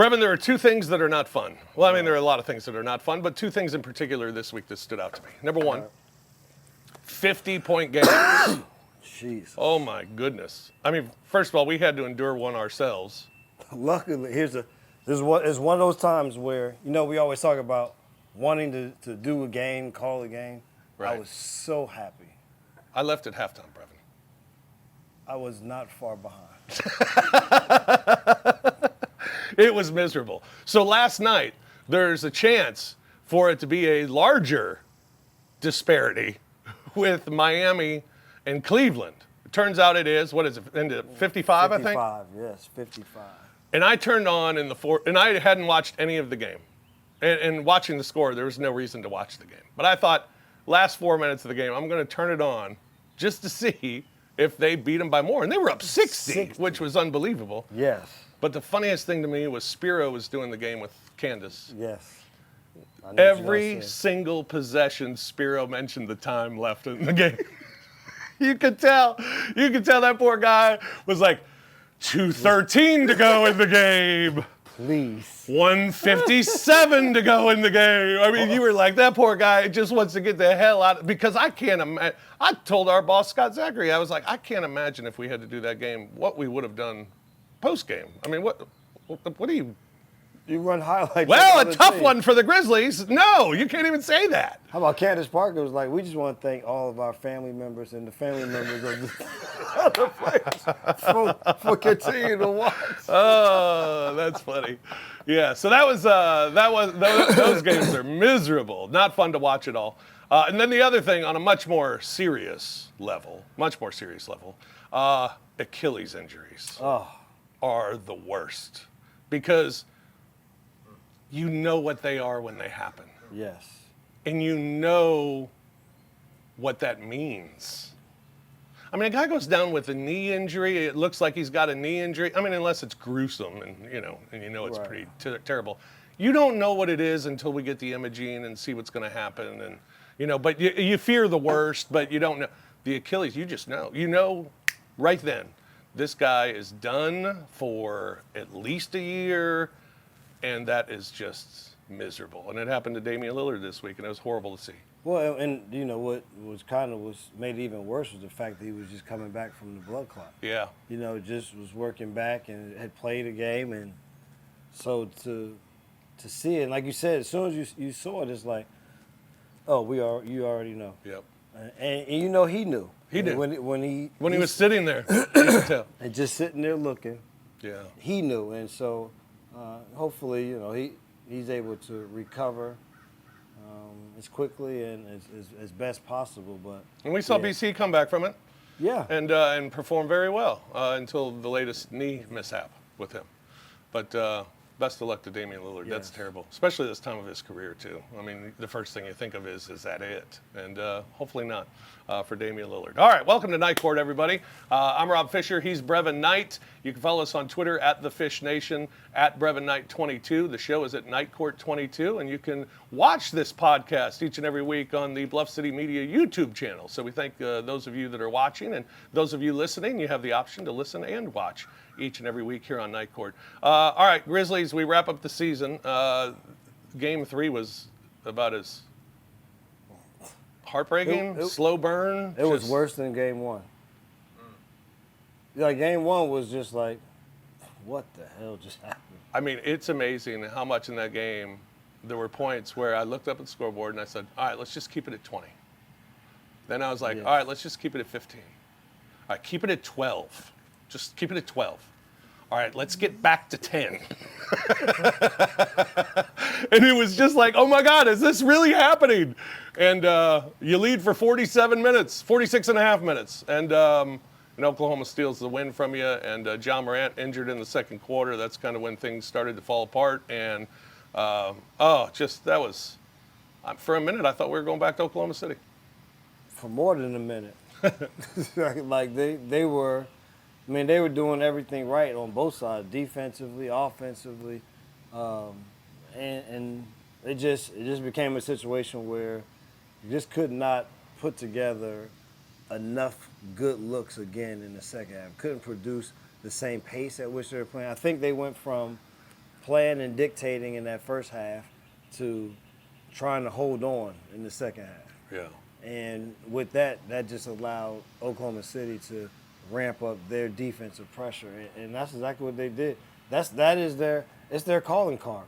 Brevin, there are two things that are not fun. Well, I mean, there are a lot of things that are not fun, but two things in particular this week that stood out to me. Number one, 50-point games. Jeez. Oh, my goodness. I mean, first of all, we had to endure one ourselves. Luckily, it's one of those times where, we always talk about wanting to do a game, call a game. Right. I was so happy. I left at halftime, Brevin. I was not far behind. It was miserable. So last night, there's a chance for it to be a larger disparity with Miami and Cleveland. It turns out it is, what is it, into 55, I think? 55, yes, 55. And I turned on in the fourth, and I hadn't watched any of the game. And watching the score, there was no reason to watch the game. But I thought, last 4 minutes of the game, I'm going to turn it on just to see if they beat them by more. And they were up 60, which was unbelievable. Yes. But the funniest thing to me was Spiro was doing the game with Candace. Yes. Every single possession, Spiro mentioned the time left in the game. You could tell that poor guy was like, 2:13 to go in the game. Please. 1:57 to go in the game. I mean, you were like, that poor guy just wants to get the hell out. Because I can't imagine. I told our boss, Scott Zachary, I was like, I can't imagine if we had to do that game, what we would have done post-game. I mean, what do you... You run highlights. Well, a tough one for the Grizzlies. No, you can't even say that. How about Candace Parker was like, we just want to thank all of our family members and the family members of the other players for continuing to watch. Oh, that's funny. Yeah, so those games are miserable. Not fun to watch at all. And then the other thing on a much more serious level, Achilles injuries are the worst because you know what they are when they happen. Yes. And you know what that means. I mean, a guy goes down with a knee injury. It looks like he's got a knee injury. I mean, unless it's gruesome and it's right. pretty terrible. You don't know what it is until we get the imaging and see what's going to happen. And, but you fear the worst, but you don't know. The Achilles, you just know. You know right then, this guy is done for at least a year. And that is just miserable. And it happened to Damian Lillard this week, and it was horrible to see. Well, and what was made it even worse was the fact that he was just coming back from the blood clot. Yeah. Just was working back and had played a game, and so to see it, and like you said, as soon as you saw it, it's like, oh, you already know. Yep. And he knew. He knew. When he was sitting there, you could tell. And just sitting there looking. Yeah. He knew, and so. Hopefully, he's able to recover as quickly and as best possible. And we saw BC come back from it. Yeah. And perform very well until the latest knee mishap with him. But best of luck to Damian Lillard. Yes. That's terrible, especially this time of his career too. I mean, the first thing you think of is that it? And hopefully not for Damian Lillard. All right, welcome to Night Court, everybody. I'm Rob Fisher. He's Brevin Knight. You can follow us on Twitter at @TheFishNation, @BrevinKnight22. The show is at Night Court 22, and you can watch this podcast each and every week on the Bluff City Media YouTube channel. So we thank those of you that are watching, and those of you listening, you have the option to listen and watch each and every week here on Night Court. All right, Grizzlies, we wrap up the season. Game 3 was about as heartbreaking, slow burn. It was worse than Game 1. Like, Game 1 was just like, what the hell just happened? I mean, it's amazing how much in that game there were points where I looked up at the scoreboard and I said, all right, let's just keep it at 20. Then I was like, all right, let's just keep it at 15. All right, keep it at 12. Just keep it at 12. All right, let's get back to 10. And it was just like, oh my God, is this really happening? And you lead for 46 and a half minutes. And Oklahoma steals the win from you. And John Morant injured in the second quarter. That's kind of when things started to fall apart. And that was, for a minute, I thought we were going back to Oklahoma City. For more than a minute. Like they were doing everything right on both sides, defensively, offensively, and it just became a situation where you just could not put together enough good looks again in the second half. Couldn't produce the same pace at which they were playing. I think they went from playing and dictating in that first half to trying to hold on in the second half. Yeah. And with that just allowed Oklahoma City to ramp up their defensive pressure, and that's exactly what they did. It's their calling card.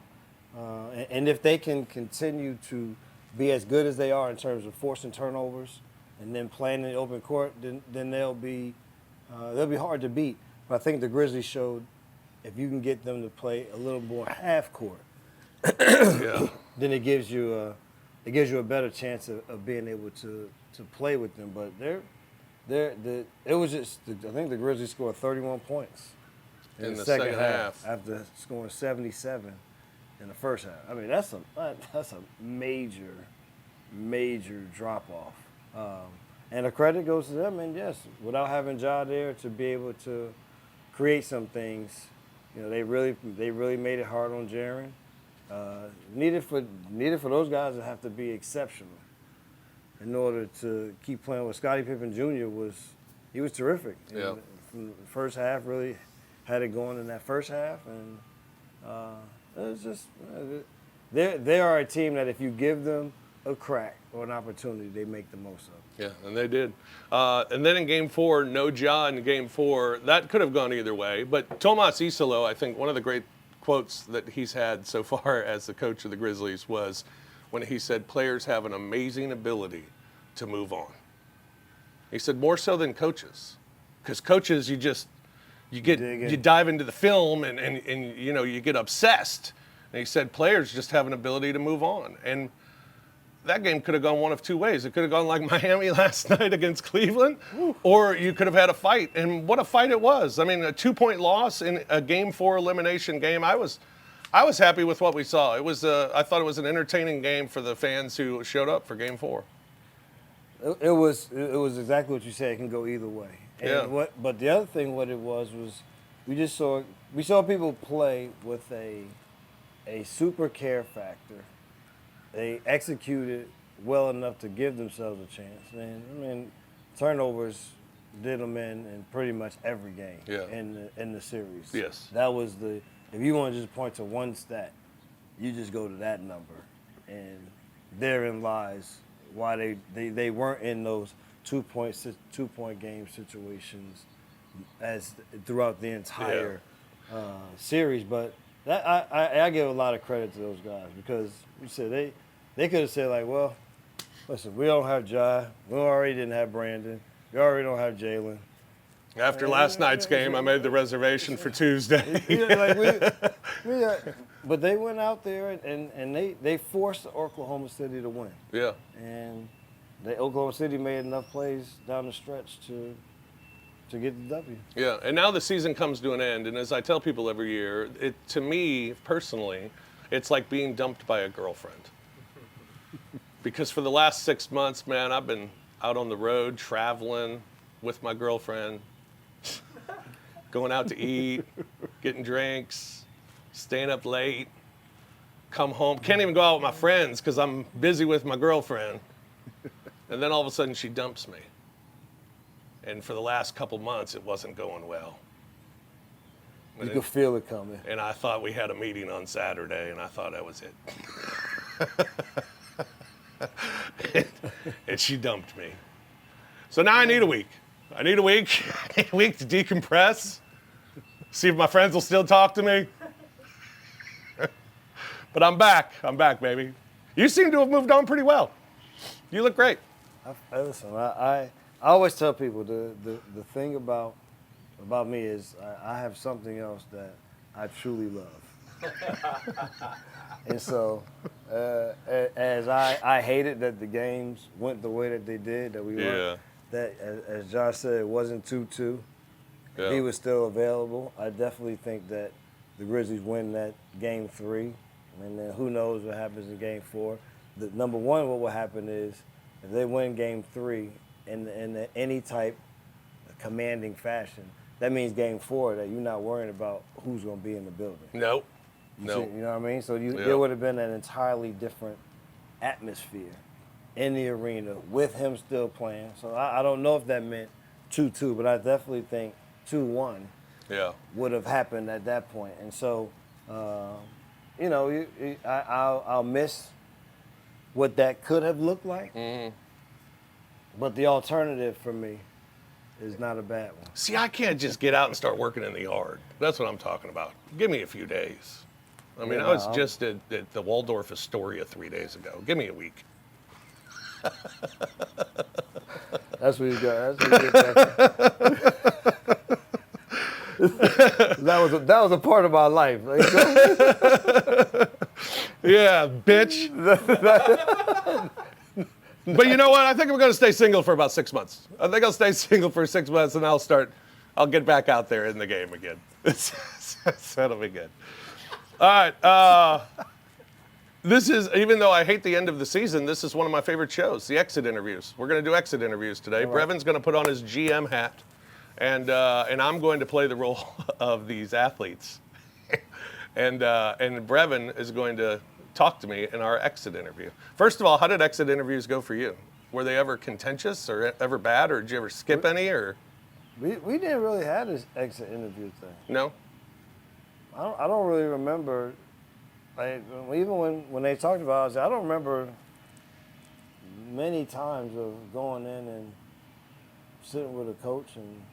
And if they can continue to be as good as they are in terms of forcing turnovers and then playing in the open court, then they'll be hard to beat. But I think the Grizzlies showed if you can get them to play a little more half court, Yeah. then it gives you a better chance of being able to play with them. But I think the Grizzlies scored 31 points In the second half. after scoring 77 in the first half. I mean, that's a major drop off. And the credit goes to them. And yes, without having Ja there to be able to create some things, they really made it hard on Jaren. Needed for those guys to have to be exceptional in order to keep playing. With Scottie Pippen Jr. was terrific. Yeah. From the first half, really had it going in that first half, and it was just they are a team that if you give them a crack or an opportunity, they make the most of. Yeah, and they did. And then in Game 4, no Ja in Game 4. That could have gone either way. But Tomas Isolo, I think one of the great quotes that he's had so far as the coach of the Grizzlies was when he said players have an amazing ability to move on. He said more so than coaches, because coaches you dive into the film and you get obsessed. And he said players just have an ability to move on. And that game could have gone one of two ways. It could have gone like Miami last night against Cleveland, or you could have had a fight. And what a fight it was. I mean, a 2-point loss in a Game 4 elimination game. I was happy with what we saw. It was I thought it was an entertaining game for the fans who showed up for Game 4. It was exactly what you said. It can go either way. And Yeah. But the other thing, what it was we saw people play with a super care factor. They executed well enough to give themselves a chance. And I mean, turnovers did them in pretty much every game in the series. Yes. That was if you want to just point to one stat, you just go to that number, and therein lies why they weren't in those 2-point game situations as throughout the entire series. But that I give a lot of credit to those guys, because you said they could have said, like, well, listen, we don't have Ja, we already didn't have Brandon, we already don't have Jalen. After last night's game, I made the reservation for Tuesday. But they went out there and they forced Oklahoma City to win. Yeah. And Oklahoma City made enough plays down the stretch to get the W. Yeah, and now the season comes to an end, and as I tell people every year, to me, personally, it's like being dumped by a girlfriend. Because for the last 6 months, man, I've been out on the road, traveling with my girlfriend, going out to eat, getting drinks, staying up late, come home. Can't even go out with my friends because I'm busy with my girlfriend. And then all of a sudden she dumps me. And for the last couple months, it wasn't going well. You could feel it coming. And I thought we had a meeting on Saturday, and I thought that was it. And she dumped me. So now I need a week. I need a week to decompress, see if my friends will still talk to me. But I'm back. I'm back, baby. You seem to have moved on pretty well. You look great. Listen, I always tell people the thing about me is I have something else that I truly love. And so, as I hated that the games went the way that they did, that we were, that as Josh said, it wasn't 2-2. Yeah. He was still available. I definitely think that the Grizzlies win that Game 3, and then who knows what happens in Game 4. Number one, what will happen is if they win Game 3 in any type of commanding fashion, that means Game 4 that you're not worrying about who's going to be in the building. Nope. You know what I mean? So there would have been an entirely different atmosphere in the arena with him still playing. So I don't know if that meant 2-2, but I definitely think 2-1 would have happened at that point. And so I'll miss what that could have looked like. Mm-hmm. But the alternative for me is not a bad one. See, I can't just get out and start working in the yard. That's what I'm talking about. Give me a few days. I mean, Yeah, I was no. just at the Waldorf Astoria 3 days ago. Give me a week. That's what you got. That was a part of my life. Yeah, bitch. But you know what? I think I'm going to stay single for about 6 months. I think I'll stay single for 6 months, and I'll get back out there in the game again. That'll be good. All right. This is, even though I hate the end of the season, this is one of my favorite shows, the exit interviews. We're going to do exit interviews today. All right. Brevin's going to put on his GM hat, and I'm going to play the role of these athletes. and Brevin is going to talk to me in our exit interview. First of all, how did exit interviews go for you? Were they ever contentious or ever bad, or did you ever skip any? Or We didn't really have this exit interview thing. no? I don't really remember. Like, even when they talked about it, I don't remember many times of going in and sitting with a coach and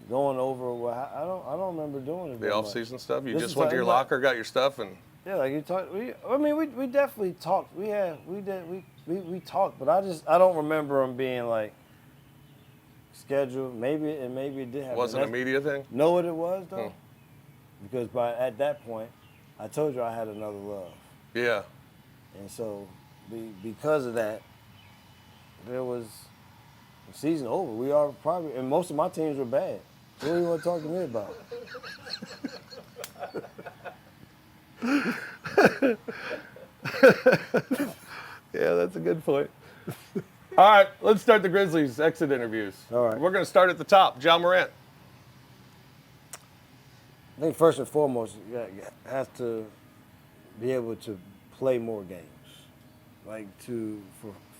going over what I don't remember doing it. The off-season stuff? You This just is went to like- your locker, got your stuff, and Yeah, like you talked. We definitely talked. We talked, but I don't remember them being like scheduled. Maybe it did happen. wasn't a media thing? Know what it was though, because at that point, I told you I had another love, Yeah. and so because of that, there was the season over. We are probably, and most of my teams were bad. What do you want to talk to me about? Yeah, that's a good point. All right, let's start the Grizzlies exit interviews. All right. We're going to start at the top. John Morant. I think first and foremost, you have to be able to play more games, like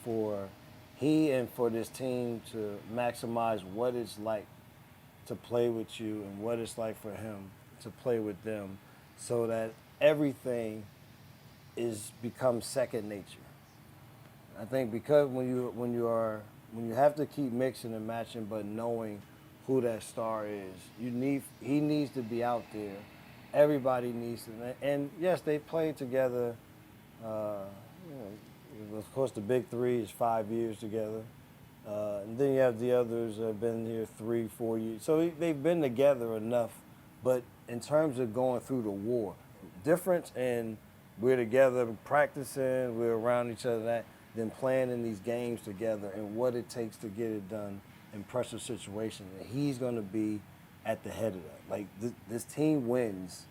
for he and for this team to maximize what it's like to play with you and what it's like for him to play with them, so that everything becomes second nature. I think because when you have to keep mixing and matching, but knowing who that star is, he needs to be out there. Everybody needs to, and yes, they played together. Of course, the big three is 5 years together, and then you have the others that have been here 3-4 years. So they've been together enough, but in terms of going through the war, difference in we're together practicing, we're around each other, than playing in these games together and what it takes to get it done in pressure situations. And he's going to be at the head of that. Like this team wins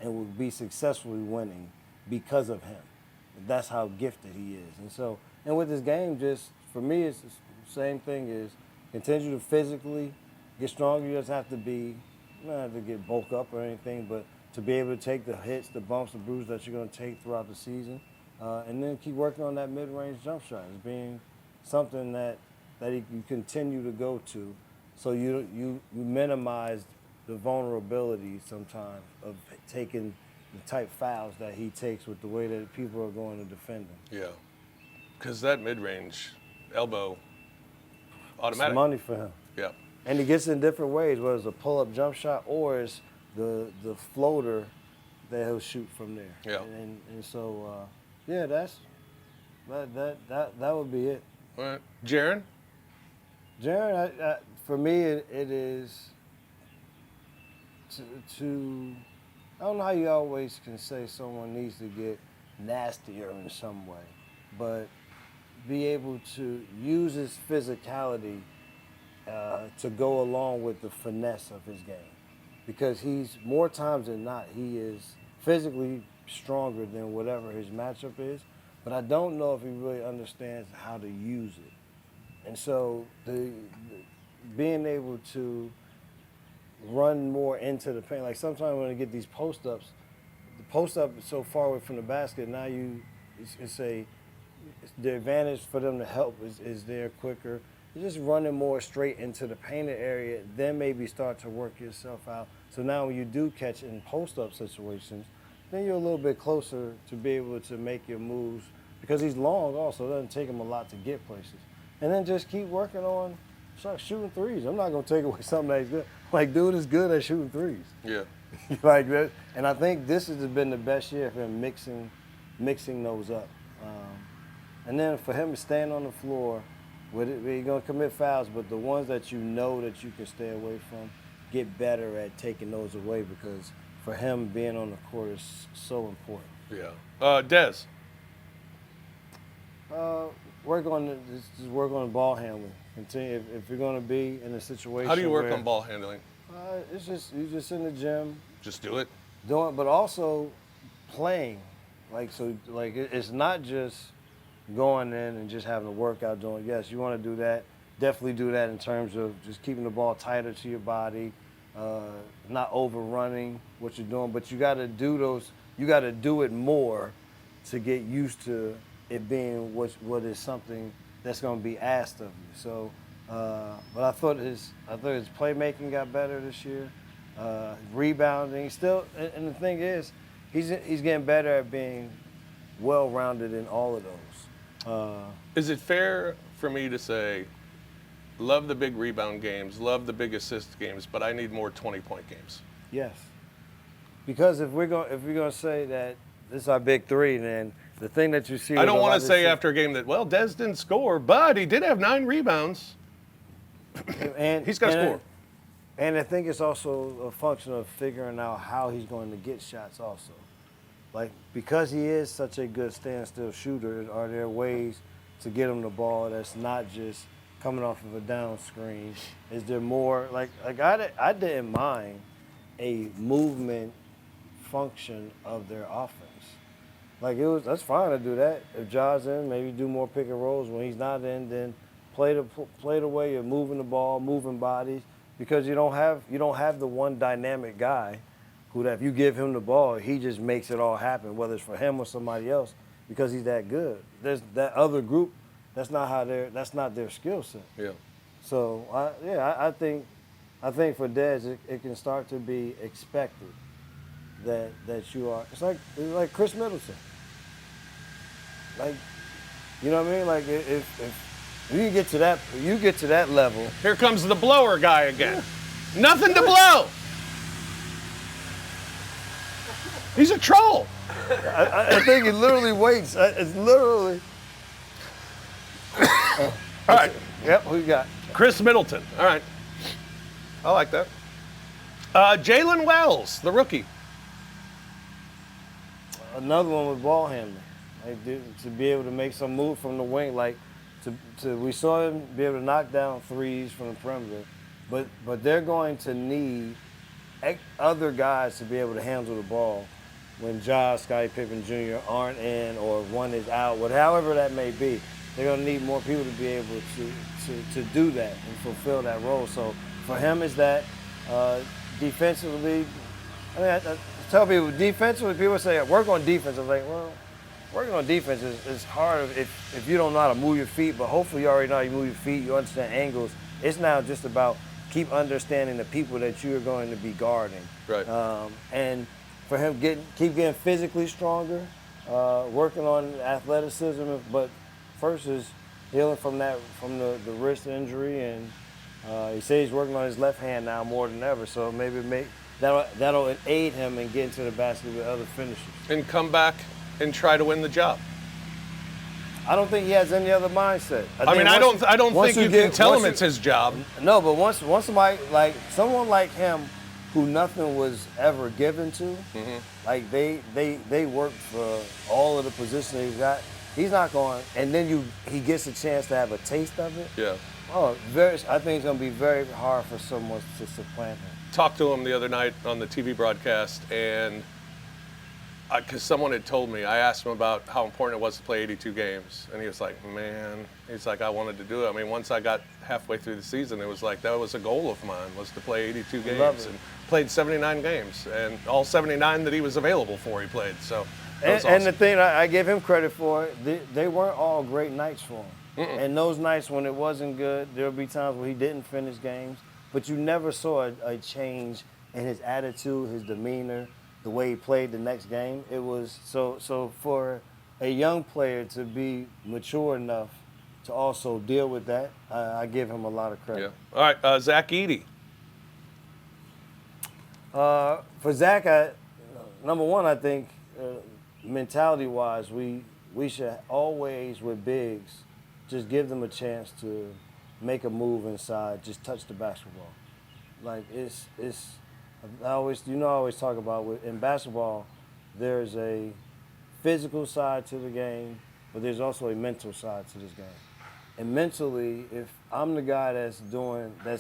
and will be successfully winning because of him. That's how gifted he is. And with this game, just for me, it's the same thing is continue to physically get stronger. You just have to you don't have to get bulk up or anything, but to be able to take the hits, the bumps, the bruises that you're going to take throughout the season. And then keep working on that mid-range jump shot as being something that you continue to go to, so you minimize the vulnerability sometimes of taking the type fouls that he takes with the way that people are going to defend him. Yeah. Because that mid-range elbow, automatic. It's money for him. Yeah. And he gets it in different ways, whether it's a pull-up jump shot or it's the floater that he'll shoot from there. Yeah. And so. Yeah, that would be it. All right. Jaren? Jaren, for me, it is to I don't know how you always can say someone needs to get nastier in some way, but be able to use his physicality to go along with the finesse of his game. Because he's, more times than not, he is physically stronger than whatever his matchup is, but I don't know if he really understands how to use it. And so being able to run more into the paint, like sometimes when I get these post-ups, the post-up is so far away from the basket, now the advantage for them to help is there quicker, just running more straight into the painted area, then maybe start to work yourself out. So now when you do catch in post-up situations, then you're a little bit closer to be able to make your moves because he's long also. It doesn't take him a lot to get places. And then just keep working on shooting threes. I'm not going to take away something that he's good. Like, dude is good at shooting threes. Yeah. Like that. And I think this has been the best year for him mixing those up. And then for him to stand on the floor, he's going to commit fouls, but the ones that you know that you can stay away from, get better at taking those away because for him, being on the court is so important. Yeah. Dez. Work on the ball handling. Continue if you're going to be in a situation. How do you work on ball handling? It's just you just in the gym. Just do it. Doing, but also playing. It's not just going in and just having a workout doing. Yes, you want to do that. Definitely do that in terms of just keeping the ball tighter to your body, not overrunning what you're doing. But you got to do those. You got to do it more to get used to it being what is something that's going to be asked of you. So, but I thought his playmaking got better this year. Rebounding still, and the thing is, he's getting better at being well-rounded in all of those. Is it fair for me to say, love the big rebound games, love the big assist games, but I need more 20-point games? Yes, because if we're going to say that this is our big three, then the thing that you see. I don't want to say after a game that, well, Dez didn't score, but he did have 9 rebounds. And he's got to score. And I think it's also a function of figuring out how he's going to get shots also. Like, because he is such a good standstill shooter, are there ways to get him the ball that's not just coming off of a down screen? Is there more, I didn't mind a movement function of their offense. That's fine to do that. If Ja's in, maybe do more pick and rolls. When he's not in, then play the way you're moving the ball, moving bodies, because you don't have the one dynamic guy who that if you give him the ball, he just makes it all happen, whether it's for him or somebody else, because he's that good. There's that other group, that's not their skill set. Yeah. So I think for Dez it can start to be expected that you are. It's like Chris Middleton. Like, you know what I mean? Like if you get to that level. Here comes the blower guy again. Nothing to blow. He's a troll. I think he literally waits. It's literally. All right. Yep. Who you got? Chris Middleton. All right. I like that. Jalen Wells, the rookie. Another one with ball handling. To be able to make some move from the wing, we saw him be able to knock down threes from the perimeter, but they're going to need other guys to be able to handle the ball when Ja, Scottie Pippen Jr. aren't in or one is out, however that may be. They're going to need more people to be able to do that and fulfill that role. So for him, is that defensively? I tell people defensively. People say work on defense. I'm like, well, working on defense is hard if you don't know how to move your feet. But hopefully you already know how to move your feet. You understand angles. It's now just about keep understanding the people that you are going to be guarding. Right. And for him, keep getting physically stronger, working on athleticism. But first is healing from the wrist injury, and he says he's working on his left hand now more than ever. So maybe that'll aid him in getting to the basket with other finishers. And come back and try to win the job. I don't think he has any other mindset. I don't think you can tell him it's his job. No, but once somebody someone like him, who nothing was ever given to, Mm-hmm. like they worked for all of the positions he's got. He's not going, and then he gets a chance to have a taste of it. Yeah. I think it's going to be very hard for someone to supplant him. Talked to him the other night on the TV broadcast, and because someone had told me, I asked him about how important it was to play 82 games, and he was like, man, I wanted to do it. I mean, once I got halfway through the season, it was like that was a goal of mine, was to play 82 games, and played 79 games, and all 79 that he was available for, he played. So that was awesome. And the thing I give him credit for, they weren't all great nights for him. And those nights when it wasn't good, there would be times where he didn't finish games, but you never saw a change in his attitude, his demeanor, the way he played the next game. It was so for a young player to be mature enough to also deal with that, I give him a lot of credit. Yeah. All right, Zach Edey. For Zach, number one, I think mentality-wise, we should always, with bigs, just give them a chance to make a move inside, just touch the basketball. Like I always talk about in basketball, there's a physical side to the game, but there's also a mental side to this game. And mentally, if I'm the guy that's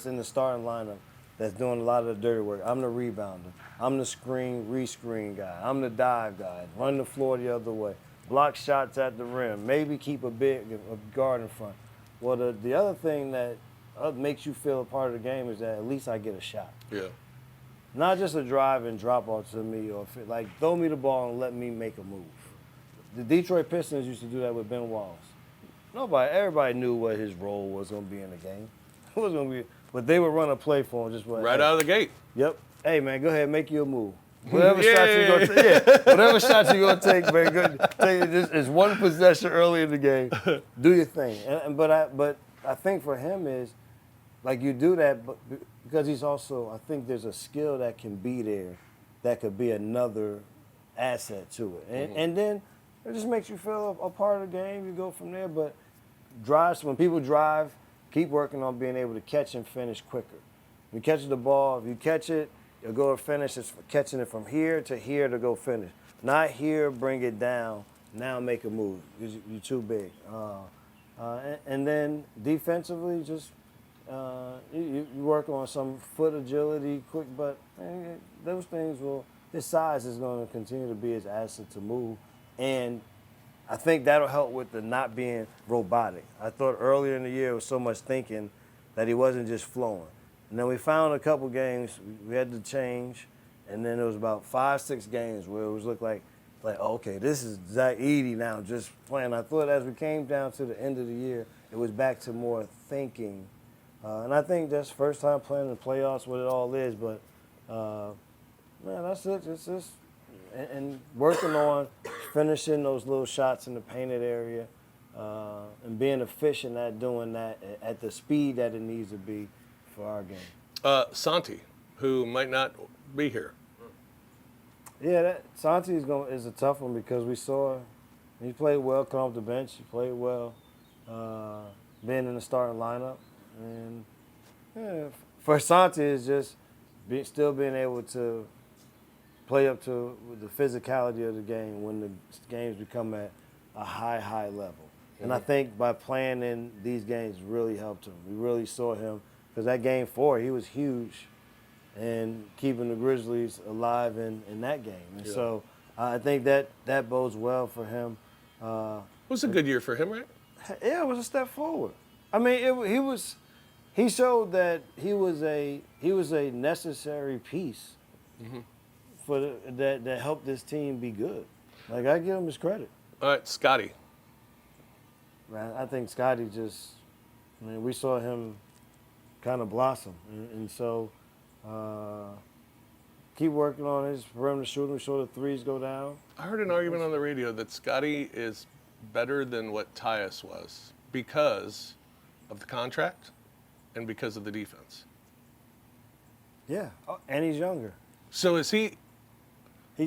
in the starting lineup, that's doing a lot of the dirty work, I'm the rebounder, I'm the re-screen guy, I'm the dive guy, run the floor the other way, block shots at the rim, maybe keep a guard in front. Well, the other thing that makes you feel a part of the game is that at least I get a shot. Yeah. Not just a drive and drop off to me, or throw me the ball and let me make a move. The Detroit Pistons used to do that with Ben Wallace. Everybody knew what his role was going to be in the game. It was going to be, but they would run a play for him just right out of the gate. Yep. Hey man, go ahead, make your move. Whatever shot you gonna take, whatever shot you gonna take, man. Good. It's one possession early in the game. Do your thing. But I think for him is like you do that, but because he's also, I think there's a skill that can be there, that could be another asset to it, and then it just makes you feel a part of the game. You go from there, but when people drive, keep working on being able to catch and finish quicker. You catch the ball, if you catch it, you'll go to finish. It's catching it from here to go finish. Not here, bring it down, now make a move. You're too big. And then defensively, just you work on some foot agility, quick, but those things his size is going to continue to be his asset to move. And I think that'll help with the not being robotic. I thought earlier in the year it was so much thinking that he wasn't just flowing. And then we found a couple games we had to change, and then there was about 5-6 games where it was looked like okay, this is Zach Edey now just playing. I thought as we came down to the end of the year, it was back to more thinking. And I think that's first time playing in the playoffs, what it all is. But, man, that's it. It's just and working on finishing those little shots in the painted area and being efficient at doing that at the speed that it needs to be for our game. Santi, who might not be here. Yeah, Santi is a tough one because we saw he played well, come off the bench. He played well, being in the starting lineup. And for Santi, it's just still being able to play up to the physicality of the game when the games become at a high level. And I think by playing in these games really helped him. We really saw him because that game 4, he was huge and keeping the Grizzlies alive in that game. And so I think that bodes well for him. It was a good year for him, right? Yeah, it was a step forward. I mean, he showed that he was a necessary piece for that helped this team be good. Like, I give him his credit. All right, Scotty. Man, I think Scotty we saw him kind of blossom. And so keep working on his perimeter shooting. We saw the threes go down. I heard an argument on the radio that Scotty is better than what Tyus was because of the contract and because of the defense. Yeah, and he's younger. So is he?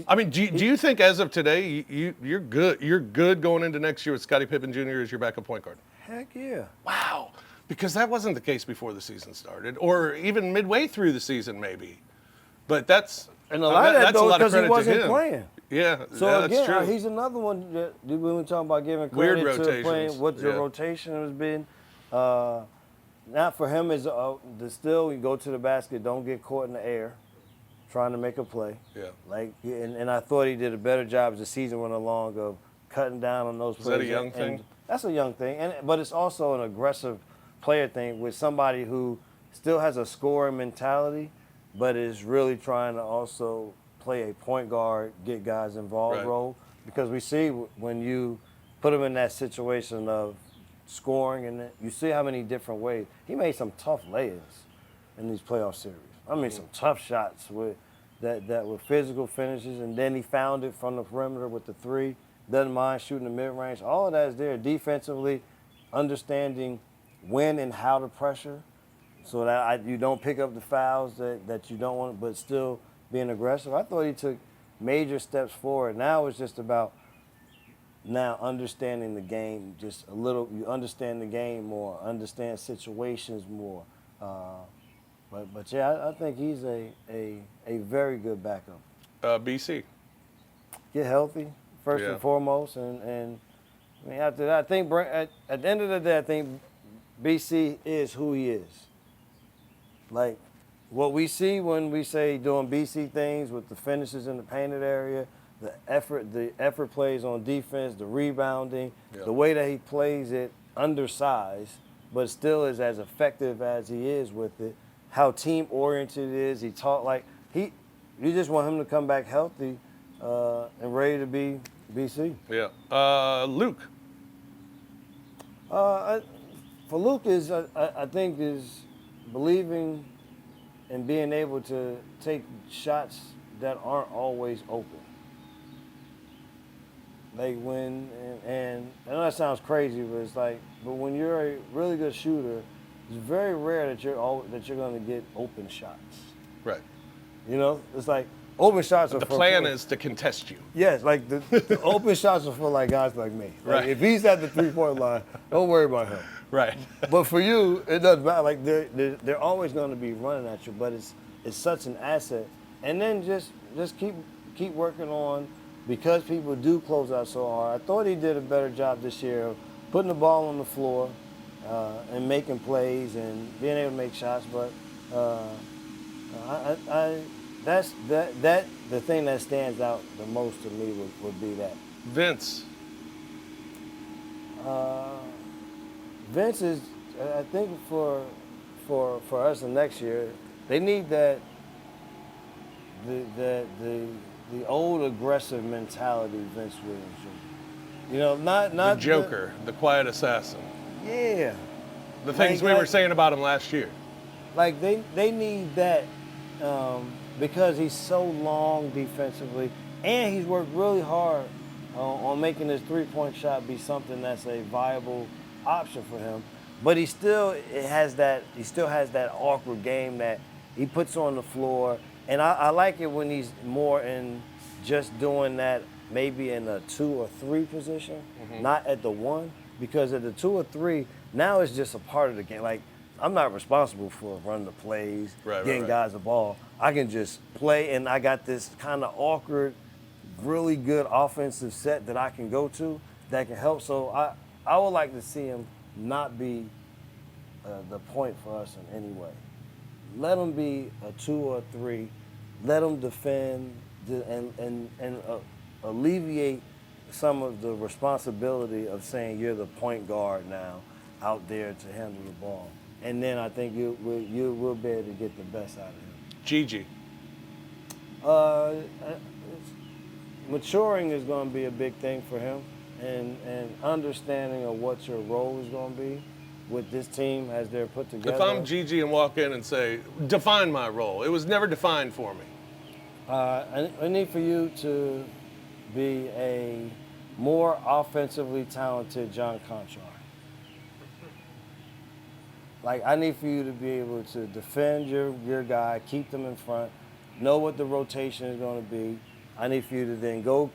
I mean, do you think as of today you're good? You're good going into next year with Scottie Pippen Jr. as your backup point guard? Heck yeah. Wow, because that wasn't the case before the season started, or even midway through the season, maybe. But that's and a lot of that though because he wasn't playing. Yeah, so that's true. He's another one that when we talk about giving weird credit rotations. to playing, what your rotation has been. Not for him is to still you go to the basket, don't get caught in the air, trying to make a play. Yeah. And I thought he did a better job as the season went along of cutting down on those plays. Is that a young thing? That's a young thing, but it's also an aggressive player thing with somebody who still has a scoring mentality, but is really trying to also play a point guard, get guys involved role. Because we see when you put them in that situation of scoring, and you see how many different ways. He made some tough layers in these playoff series. I mean, some tough shots with that were physical finishes, and then he found it from the perimeter with the three. Doesn't mind shooting the mid-range. All of that is there. Defensively, understanding when and how to pressure so that you don't pick up the fouls that you don't want, but still being aggressive. I thought he took major steps forward. Now it's just about understanding the game just a little. You understand the game more, understand situations more. But yeah, I think he's a very good backup. BC. Get healthy first and foremost, and I mean after that, I think at the end of the day, I think BC is who he is. Like what we see when we say doing BC things with the finishes in the painted area, the effort plays on defense, the rebounding, the way that he plays it undersized, but still is as effective as he is with it. How team oriented it is. He taught like you just want him to come back healthy and ready to be BC. Yeah. Luke. For Luke is I think is believing and being able to take shots that aren't always open. Like when and I know that sounds crazy, but it's like when you're a really good shooter, it's very rare that you're going to get open shots. Right. You know, it's like open shots are The for plan is to contest you. Yes, like the open shots are for like guys like me. Like Right. if he's at the 3-point line, don't worry about him. Right. But for you, it doesn't matter. Like they're always going to be running at you, but it's such an asset. And then just keep working on, because people do close out so hard. I thought he did a better job this year of putting the ball on the floor and making plays and being able to make shots. But that's the thing that stands out the most to me would be that. Vince. Vince is, I think for us in next year, they need that the old aggressive mentality Vince Williams Jr. You know, not The Joker, the quiet assassin. Yeah. The things we were saying about him last year. Like they need that because he's so long defensively, and he's worked really hard on making his three-point shot be something that's a viable option for him. But he still has that awkward game that he puts on the floor. And I like it when he's more in just doing that maybe in a 2 or 3 position, not at the 1. Because at the 2 or 3, now it's just a part of the game. Like, I'm not responsible for running the plays, getting guys the ball. I can just play, and I got this kind of awkward, really good offensive set that I can go to that can help. So I would like to see him not be the point for us in any way. Let him be a 2 or 3. Let him defend and alleviate some of the responsibility of saying you're the point guard now out there to handle the ball. And then I think you will be able to get the best out of him. Gigi. Maturing is going to be a big thing for him, and understanding of what your role is going to be with this team as they're put together. If I'm Gigi and walk in and say, define my role, it was never defined for me. I need for you to be a more offensively talented John Conchar. Like, I need for you to be able to defend your guy, keep them in front, know what the rotation is going to be. I need for you to then go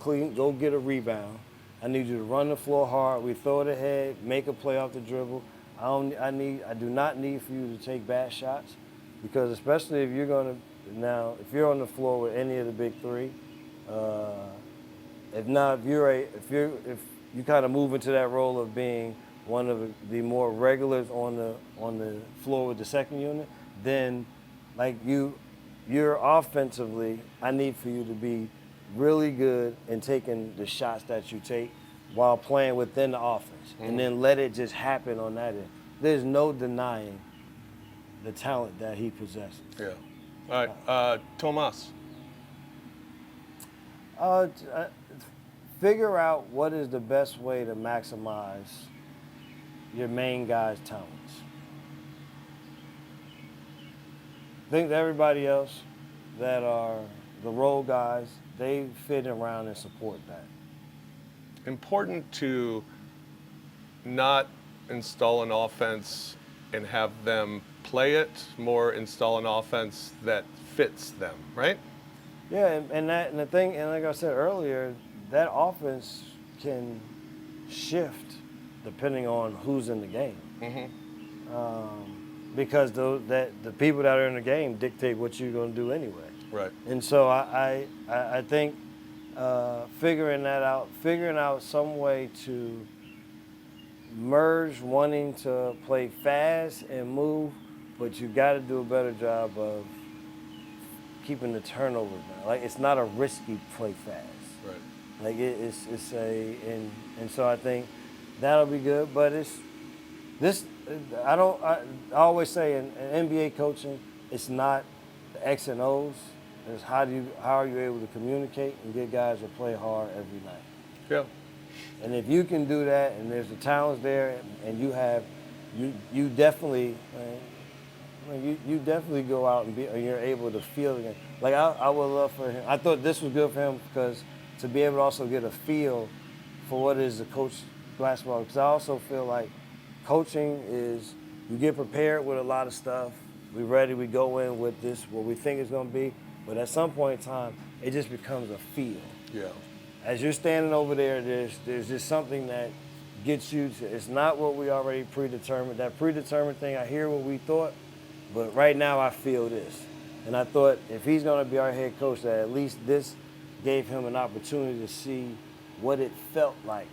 get a rebound. I need you to run the floor hard. We throw it ahead, make a play off the dribble. I do not need for you to take bad shots, because especially if you're if you're on the floor with any of the big 3, if you kind of move into that role of being one of the more regulars on the floor with the second unit, then like you're offensively, I need for you to be really good in taking the shots that you take while playing within the offense, and then let it just happen on that end. There's no denying the talent that he possesses. Yeah. All right. Tomas. Figure out what is the best way to maximize your main guy's talents. I think that everybody else that are the role guys, they fit around and support that. Important to not install an offense and have them play it, more install an offense that fits them, right? Yeah, and the thing, and like I said earlier, that offense can shift depending on who's in the game. Because the people that are in the game dictate what you're going to do anyway. Right. And so I think figuring out some way to merge wanting to play fast and move, but you got to do a better job of keeping the turnover down. Like, it's not a risky play fast. Right. Like and so I think that'll be good. But I always say in NBA coaching, it's not the X and O's. It's how are you able to communicate and get guys to play hard every night. Yeah. And if you can do that, and there's the talents there, and you definitely go out and you're able to feel it. Like I would love for him. I thought this was good for him because to be able to also get a feel for what it is to coach basketball. Because I also feel like coaching is you get prepared with a lot of stuff. We're ready. We go in with this what we think it's going to be. But at some point in time, it just becomes a feel. Yeah. As you're standing over there, there's just something that gets you to. It's not what we already predetermined. That predetermined thing, I hear what we thought, but right now I feel this. And I thought if he's going to be our head coach, that at least this gave him an opportunity to see what it felt like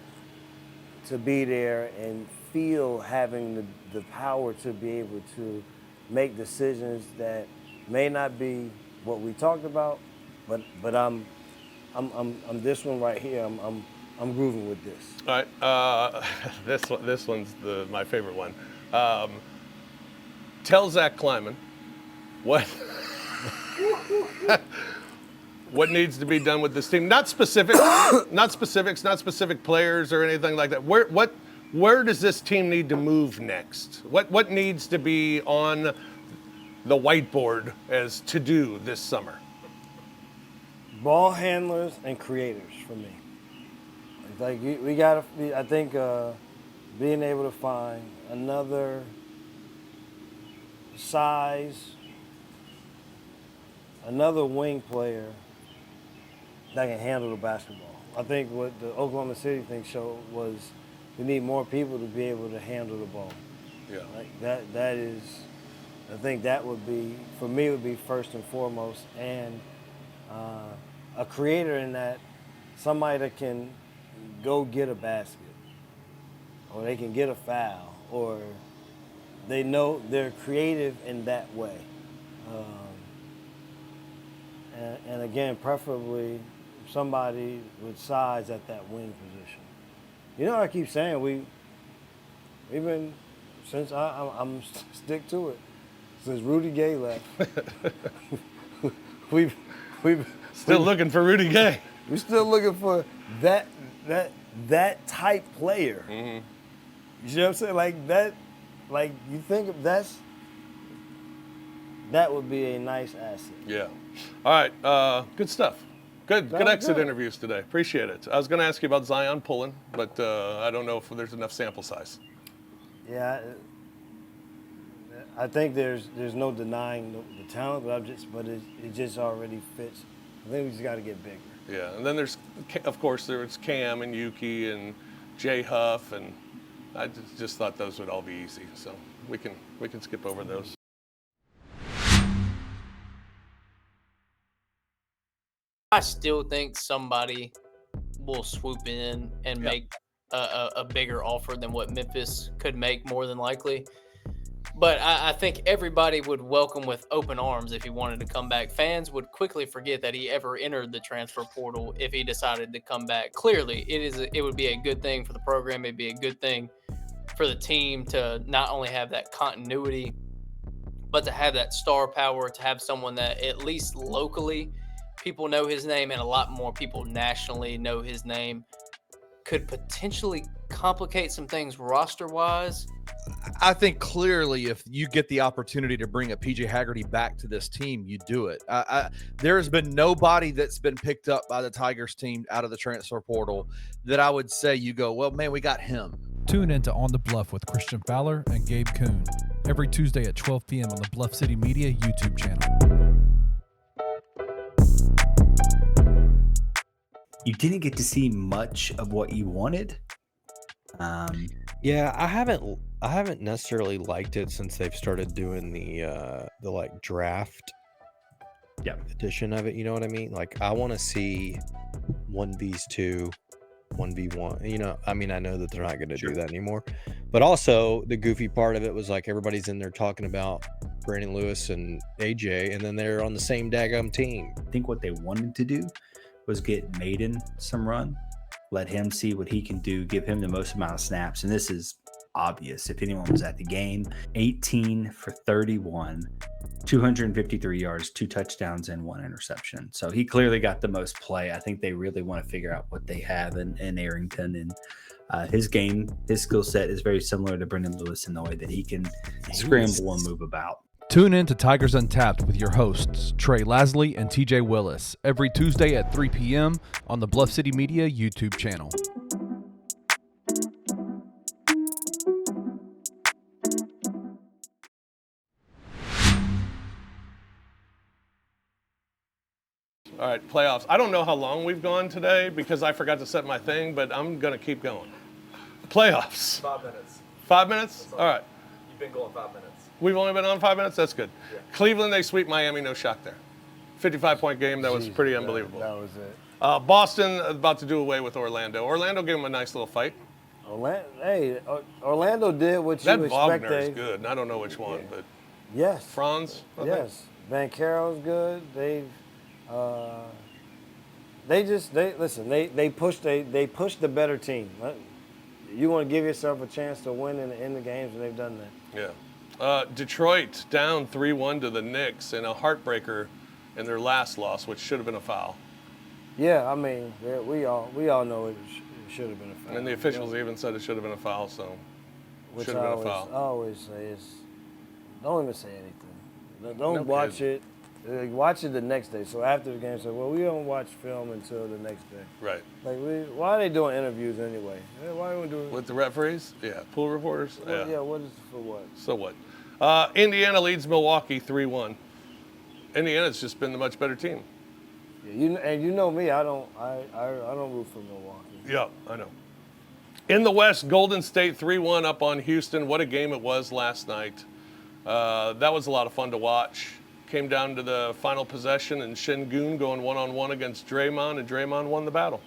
to be there and feel having the power to be able to make decisions that may not be what we talked about, but I'm this one right here. I'm grooving with this. All right. This one's my favorite one. Tell Zach Kleiman what what needs to be done with this team. Not specifics, not specific players or anything like that. Where does this team need to move next? What needs to be on the whiteboard as to do this summer? Ball handlers and creators for me. Like we gotta. I think being able to find another size, another wing player that can handle the basketball. I think what the Oklahoma City thing showed was we need more people to be able to handle the ball. Yeah. Like that is. I think that would be, for me, would be first and foremost, and a creator in that, somebody that can go get a basket, or they can get a foul, or they know they're creative in that way. And again, preferably somebody with size at that wing position. You know, I keep saying we've been, since I'm stick to it. Since Rudy Gay left, we've still looking for Rudy Gay. We're still looking for that type player. Mm-hmm. You know what I'm saying? Like that. Like you think of that would be a nice asset. Yeah. All right. Good stuff. Good exit interviews today. Appreciate it. I was going to ask you about Zion pulling, but I don't know if there's enough sample size. Yeah. I think there's no denying the talent, but it just already fits. I think we just got to get bigger. Yeah, and then there's Cam and Yuki and Jay Huff, and I just thought those would all be easy, so we can skip over those. I still think somebody will swoop in and make a bigger offer than what Memphis could make, more than likely. But I think everybody would welcome with open arms if he wanted to come back. Fans would quickly forget that he ever entered the transfer portal if he decided to come back. Clearly, it would be a good thing for the program. It'd be a good thing for the team to not only have that continuity, but to have that star power, to have someone that at least locally people know his name and a lot more people nationally know his name, could potentially complicate some things roster-wise. I think clearly if you get the opportunity to bring a PJ Haggerty back to this team, you do it. There has been nobody that's been picked up by the Tigers team out of the transfer portal that I would say you go, well, man, we got him. Tune in to On the Bluff with Christian Fowler and Gabe Kuhn every Tuesday at 12 p.m. on the Bluff City Media YouTube channel. You didn't get to see much of what you wanted. Yeah, I haven't necessarily liked it since they've started doing the like draft edition of it. You know what I mean? Like I want to see 1v2, 1v1. You know, I mean, I know that they're not going to do that anymore, but also the goofy part of it was like everybody's in there talking about Brandon Lewis and AJ, and then they're on the same daggum team. I think what they wanted to do was get Maiden some run, let him see what he can do, give him the most amount of snaps. And this is obvious. If anyone was at the game, 18 for 31, 253 yards, 2 touchdowns, and 1 interception. So he clearly got the most play. I think they really want to figure out what they have in Arrington. And his game, his skill set is very similar to Brendan Lewis in the way that he can scramble and move about. Tune in to Tigers Untapped with your hosts, Trey Lasley and TJ Willis, every Tuesday at 3 p.m. on the Bluff City Media YouTube channel. All right, playoffs. I don't know how long we've gone today because I forgot to set my thing, but I'm going to keep going. Playoffs. 5 minutes. 5 minutes? All right. You've been going 5 minutes. We've only been on 5 minutes? That's good. Yeah. Cleveland, they sweep Miami, no shock there. 55-point game, that was pretty unbelievable. That was it. Boston about to do away with Orlando. Orlando gave them a nice little fight. Orlando did what you That expect. Wagner is good, and I don't know which one, but Yes. Franz? I think? Yes. Van Carroll's good. They pushed the better team. You want to give yourself a chance to win in the games, and they've done that. Yeah. Detroit down 3-1 to the Knicks in a heartbreaker in their last loss, which should have been a foul. Yeah, I mean, we all know it should have been a foul. And the officials even said it should have been a foul, so Which should have been a foul. I always say is, don't even say anything. Don't No watch kidding. it. Watch it the next day. So after the game, say, well, we don't watch film until the next day. Right. Like, why are they doing interviews anyway? Why are we doing? With the referees? Yeah. Pool reporters? Yeah. What is for what? So what? Indiana leads Milwaukee 3-1. Indiana's just been the much better team. Yeah, you know me. I don't root for Milwaukee. Yeah, I know. In the West, Golden State 3-1 up on Houston. What a game it was last night. That was a lot of fun to watch. Came down to the final possession and Şengün going one-on-one against Draymond, and Draymond won the battle.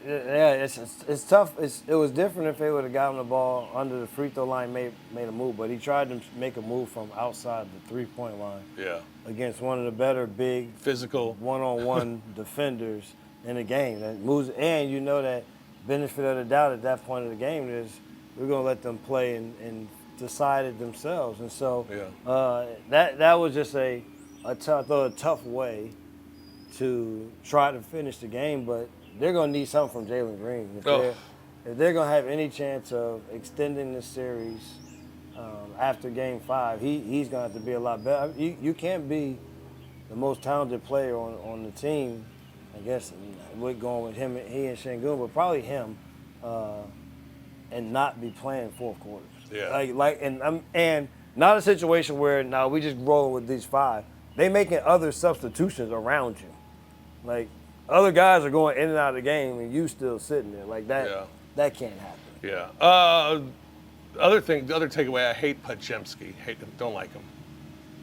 Yeah, it's tough. It was different if they would have gotten the ball under the free throw line, made a move, but he tried to make a move from outside the 3-point line. Yeah. Against one of the better big Physical one-on-one defenders in the game. That moves, and you know that benefit of the doubt at that point of the game is we're gonna let them play and decide it themselves. And so that was just a tough way to try to finish the game, but they're going to need something from Jalen Green. If they're going to have any chance of extending the series after Game 5, he's going to have to be a lot better. You can't be the most talented player on the team, I guess, we're going with him, he and Şengün, but probably him, and not be playing fourth quarters. Yeah. And not a situation where now we just rolling with these 5. They making other substitutions around you. Like, other guys are going in and out of the game, and you still sitting there like that. Yeah. That can't happen. Yeah. Other takeaway, I hate Podziemski. Hate him. Don't like him.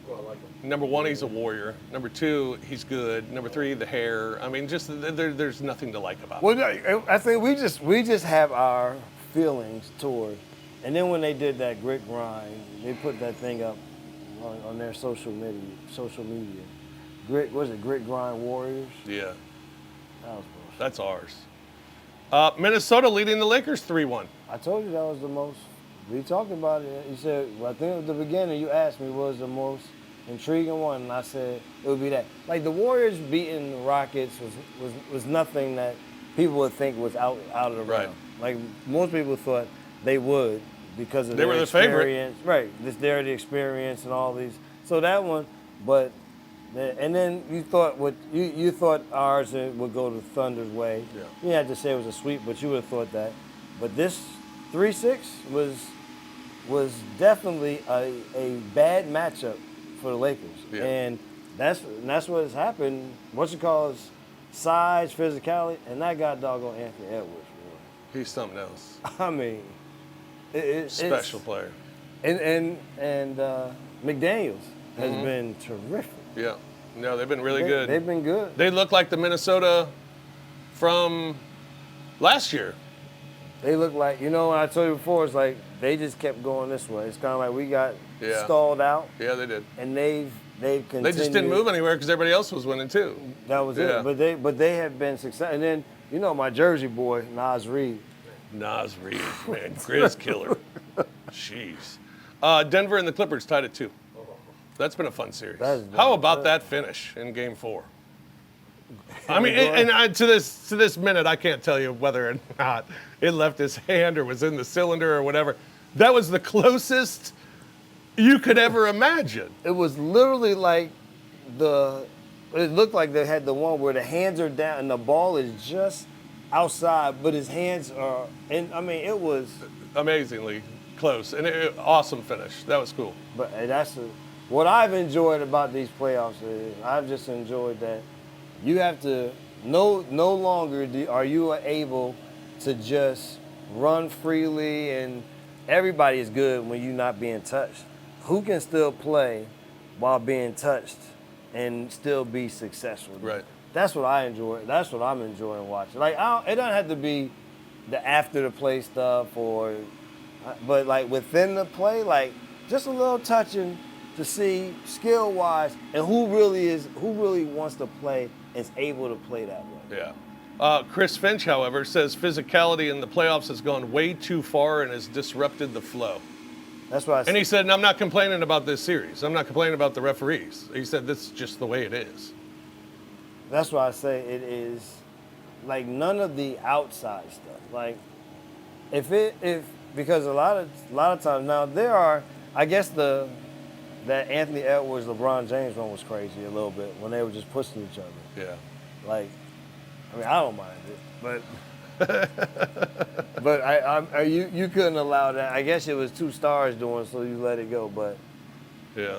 Well, I like him. Number 1, he's a warrior. Number 2, he's good. Number 3, the hair. I mean, just there's nothing to like about him. Well, I think we just have our feelings toward. And then when they did that grit grind, they put that thing up on their social media. Grit grind warriors? Yeah. That was bullshit. That's ours. Minnesota leading the Lakers 3-1. I told you that was the most. We talked about it. You said, I think at the beginning you asked me what was the most intriguing one, and I said it would be that. Like the Warriors beating the Rockets was nothing that people would think was out of the realm. Right. like most people thought they would because of They their were the favorite. experience. Right. They're the experience and all these. So that one, but and then you thought you thought ours would go the Thunder's way. Yeah. You had to say it was a sweep, but you would have thought that. But this 3-6 was definitely a bad matchup for the Lakers. Yeah. And that's what has happened. What's it called? Size, physicality, and that got doggone Anthony Edwards. He's something else. I mean, Special player. And McDaniels has been terrific. Yeah. No, they've been really good. They've been good. They look like the Minnesota from last year. They look like, when I told you before, it's like they just kept going this way. It's kind of like we got stalled out, Yeah, they did. and they've continued. They just didn't move anywhere because everybody else was winning too. That was Yeah. it. But they have been successful. And then my Jersey boy Nas Reed. Nas Reed, man, Grizz killer. Jeez. Denver and the Clippers tied at 2. That's been a fun series. How about that finish in Game 4? I mean, to this minute, I can't tell you whether or not it left his hand or was in the cylinder or whatever. That was the closest you could ever imagine. It was literally like it looked like they had the one where the hands are down and the ball is just outside, but his hands are in. I mean, it was Amazingly close and awesome finish. That was cool. But what I've enjoyed about these playoffs is I've just enjoyed that you have to no longer are you able to just run freely and everybody is good when you're not being touched. Who can still play while being touched and still be successful? Right. That's what I enjoy. That's what I'm enjoying watching. Like it doesn't have to be the after the play stuff but like within the play, like just a little touching to see skill wise and who really wants to play and is able to play that way. Yeah. Chris Finch, however, says physicality in the playoffs has gone way too far and has disrupted the flow. That's what I said. And he said, and I'm not complaining about this series. I'm not complaining about the referees. He said, this is just the way it is. That's why I say it is like none of the outside stuff. Like because a lot of times now there are, I guess that Anthony Edwards, LeBron James one was crazy a little bit when they were just pushing each other. Yeah. Like, I mean, I don't mind it, but you couldn't allow that. I guess it was 2 stars doing, so you let it go. But Yeah.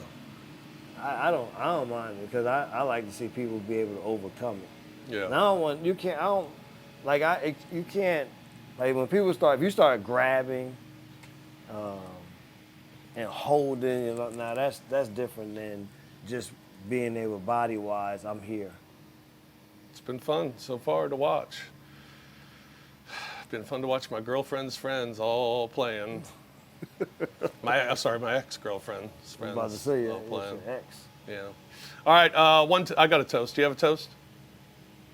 I don't mind it because I like to see people be able to overcome it. Yeah. And you can't, like when people if you start grabbing, and holding, now that's different than just being able body-wise, I'm here. It's been fun so far to watch. It's been fun to watch my girlfriend's friends all playing. my ex-girlfriend's friends I was about to say, all it's playing. your ex. Yeah. All right, I got a toast. Do you have a toast?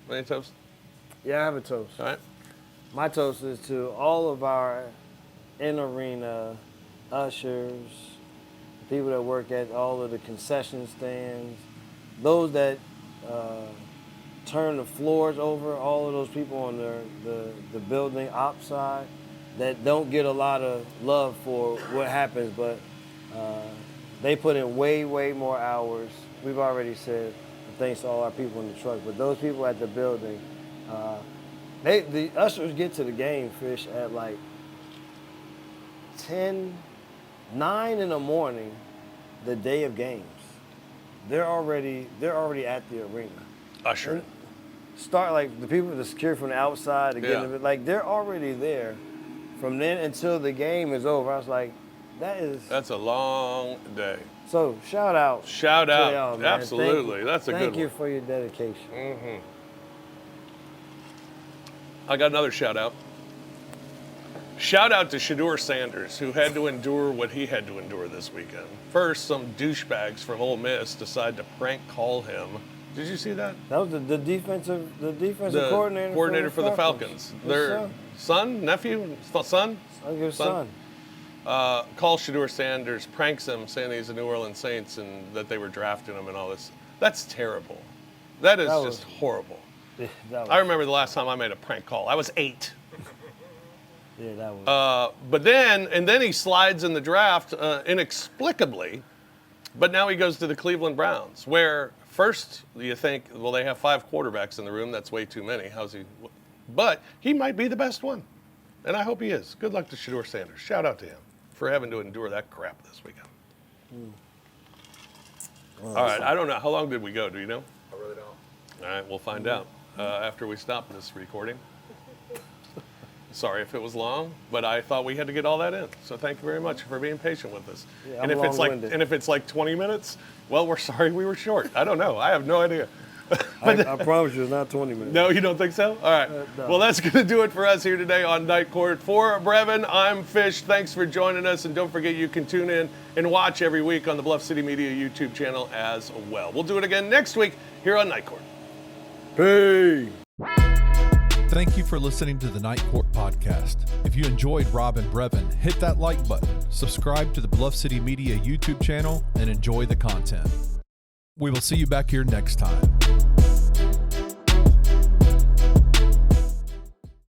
Any toast? Yeah, I have a toast. All right. My toast is to all of our in-arena ushers, people that work at all of the concession stands, those that turn the floors over, all of those people on the building ops side that don't get a lot of love for what happens, but they put in way, way more hours. We've already said thanks to all our people in the truck, but those people at the building, the ushers get to the game, Fish, at like 9 in the morning, the day of games. They're already at the arena. Usher. Start like the security from the outside to get them, like they're already there from then until the game is over. I was like, that's a long day. So shout out. Shout to out. y'all, man. Absolutely. That's a good one. Thank you for your dedication. Mm-hmm. I got another shout out. Shout out to Shedeur Sanders, who had to endure what he had to endure this weekend. First, some douchebags from Ole Miss decide to prank call him. Did you see that? That was the defensive coordinator for the Falcons. Their son, nephew, son? Son. Calls Shedeur Sanders, pranks him, saying he's a New Orleans Saints and that they were drafting him and all this. That's terrible. That is just horrible. I remember the last time I made a prank call. I was 8. Yeah, that was. But then he slides in the draft inexplicably. But now he goes to the Cleveland Browns, where first you think, well, they have 5 quarterbacks in the room. That's way too many. How's he? But he might be the best one, and I hope he is. Good luck to Shedeur Sanders. Shout out to him for having to endure that crap this weekend. All right, I don't know. How long did we go? Do you know? I really don't. All right, we'll find out after we stop this recording. Sorry if it was long, but I thought we had to get all that in. So thank you very much for being patient with us. Yeah, and I'm if it's like 20 minutes, well, we're sorry we were short. I don't know. I have no idea. I promise you, it's not 20 minutes. No, you don't think so? All right. No. Well, that's going to do it for us here today on Night Court. For Brevin, I'm Fish. Thanks for joining us. And don't forget you can tune in and watch every week on the Bluff City Media YouTube channel as well. We'll do it again next week here on Night Court. Hey! Thank you for listening to the Night Court podcast. If you enjoyed Rob and Brevin, hit that like button, subscribe to the Bluff City Media YouTube channel, and enjoy the content. We will see you back here next time.